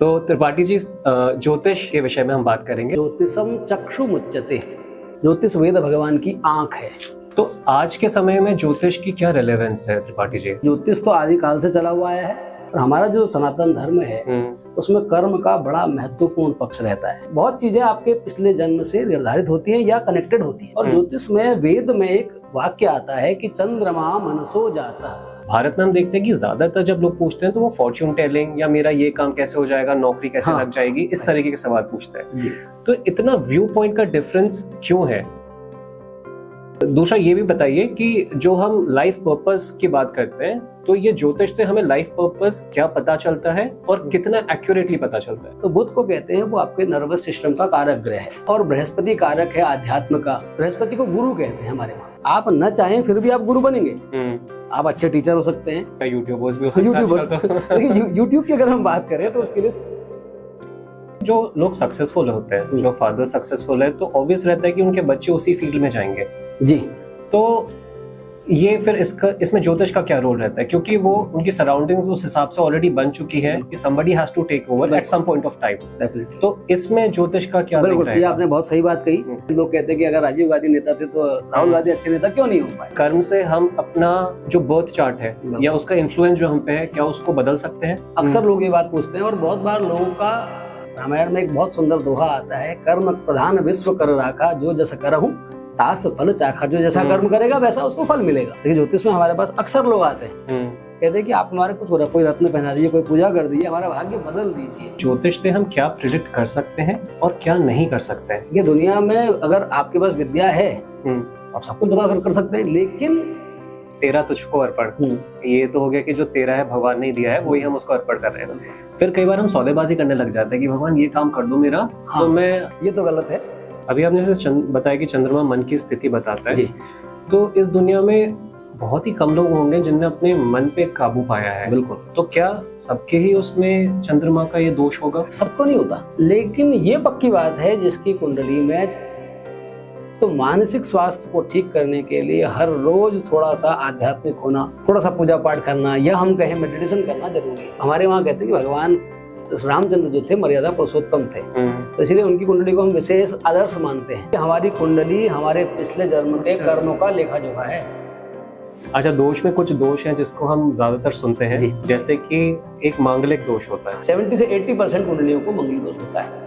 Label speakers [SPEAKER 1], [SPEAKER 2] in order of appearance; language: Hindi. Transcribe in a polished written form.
[SPEAKER 1] तो त्रिपाठी जी, ज्योतिष के विषय में हम बात करेंगे।
[SPEAKER 2] ज्योतिषम चक्षुमुच्यते, ज्योतिष वेद भगवान की आंख है।
[SPEAKER 1] तो आज के समय में ज्योतिष की क्या रेलेवेंस है त्रिपाठी जी?
[SPEAKER 2] ज्योतिष तो आदि काल से चला हुआ आया है और हमारा जो सनातन धर्म है उसमें कर्म का बड़ा महत्वपूर्ण पक्ष रहता है। बहुत चीजें आपके पिछले जन्म से निर्धारित होती हैं या कनेक्टेड होती हैं। और ज्योतिष में वेद में एक वाक्य आता है कि चंद्रमा मनसो जाता।
[SPEAKER 1] भारत में हम देखते हैं कि ज्यादातर जब लोग पूछते हैं तो वो फॉर्च्यून टेलिंग या मेरा ये काम कैसे हो जाएगा, नौकरी कैसे लग जाएगी, इस तरीके के सवाल पूछते हैं। तो इतना व्यू पॉइंट का डिफरेंस क्यों है? दूसरा ये भी बताइए कि जो हम लाइफ पर्पस की बात करते हैं तो ये ज्योतिष से हमें लाइफ पर्पस क्या पता चलता है और कितना एक्यूरेटली पता चलता है?
[SPEAKER 2] तो बुध को कहते हैं वो आपके नर्वस सिस्टम का कारक ग्रह है और बृहस्पति कारक है अध्यात्म का। बृहस्पति को गुरु कहते हैं हमारे वहाँ। आप न चाहें फिर भी आप गुरु बनेंगे। आप अच्छे टीचर हो सकते हैं,
[SPEAKER 1] यूट्यूबर्स भी हो सकते हैं।
[SPEAKER 2] यूट्यूब की अगर हम बात करें तो उसके लिए
[SPEAKER 1] जो लोग सक्सेसफुल होते हैं, जो फादर सक्सेसफुल है, तो ऑब्वियस रहता है कि उनके बच्चे उसी फील्ड में जाएंगे
[SPEAKER 2] जी।
[SPEAKER 1] तो ये फिर इसमें ज्योतिष का क्या रोल रहता है? क्योंकि वो उनकी सराउंडिंग्स उस हिसाब से ऑलरेडी बन चुकी है कि somebody has to take over at some point of time।
[SPEAKER 2] Definitely.
[SPEAKER 1] तो इसमें ज्योतिष का क्या?
[SPEAKER 2] बिल्कुल सही, आपने बहुत सही बात कही। लोग कहते हैं कि अगर राजीव गांधी नेता थे तो राहुल गांधी अच्छे नेता क्यों नहीं हो पाए?
[SPEAKER 1] कर्म से हम अपना जो बर्थ चार्ट है या उसका इन्फ्लुएंस जो हम पे है, क्या उसको बदल सकते हैं?
[SPEAKER 2] अक्सर लोग ये बात पूछते हैं और बहुत बार लोगों का रामायण में एक बहुत सुंदर दोहा आता है, कर्म प्रधान विश्व कर राखा, जो जैसा करहूं तास फल चाखा। जो जैसा कर्म करेगा वैसा उसको फल मिलेगा। लेकिन ज्योतिष में हमारे पास अक्सर लोग आते हैं, कहते हैं कि आप हमारे कुछ कोई रत्न पहना दीजिए, कोई पूजा कर दीजिए, हमारा भाग्य बदल दीजिए।
[SPEAKER 1] ज्योतिष से हम क्या प्रिडिक्ट कर सकते हैं और क्या नहीं कर सकते हैं?
[SPEAKER 2] ये दुनिया में अगर आपके पास विद्या है आप सब कुछ पता कर सकते हैं, लेकिन
[SPEAKER 1] तेरा तुझको अर्पण, ये तो हो गया कि जो तेरा है भगवान ने दिया है वही हम उसको अर्पण कर रहे हैं। फिर कई बार हम सौदेबाजी करने लग जाते हैं कि भगवान ये काम कर दो मेरा। तो मैं
[SPEAKER 2] ये तो गलत है।
[SPEAKER 1] अभी आपने जैसे बताया कि चंद्रमा मन की स्थिति बताता है
[SPEAKER 2] जी।
[SPEAKER 1] तो इस दुनिया में बहुत ही कम लोग होंगे जिनने अपने मन पे काबू पाया है।
[SPEAKER 2] बिल्कुल।
[SPEAKER 1] तो क्या सबके ही उसमें चंद्रमा का ये दोष होगा?
[SPEAKER 2] सबको नहीं होता, लेकिन ये पक्की बात है जिसकी कुंडली में तो मानसिक स्वास्थ्य को ठीक करने के लिए हर रोज थोड़ा सा आध्यात्मिक होना, थोड़ा सा पूजा पाठ करना या हम कहें मेडिटेशन करना जरूरी है। हमारे वहाँ कहते हैं कि भगवान रामचंद्र जो थे मर्यादा पुरुषोत्तम थे, तो इसलिए उनकी कुंडली को हम विशेष आदर्श मानते हैं। हमारी कुंडली हमारे पिछले जन्म के कर्मों का लेखा जोखा है।
[SPEAKER 1] अच्छा, दोष में कुछ दोष हैं जिसको हम ज्यादातर सुनते हैं, जैसे कि एक मांगलिक दोष होता है।
[SPEAKER 2] 70 से 80% कुंडलियों को मंगल दोष होता है।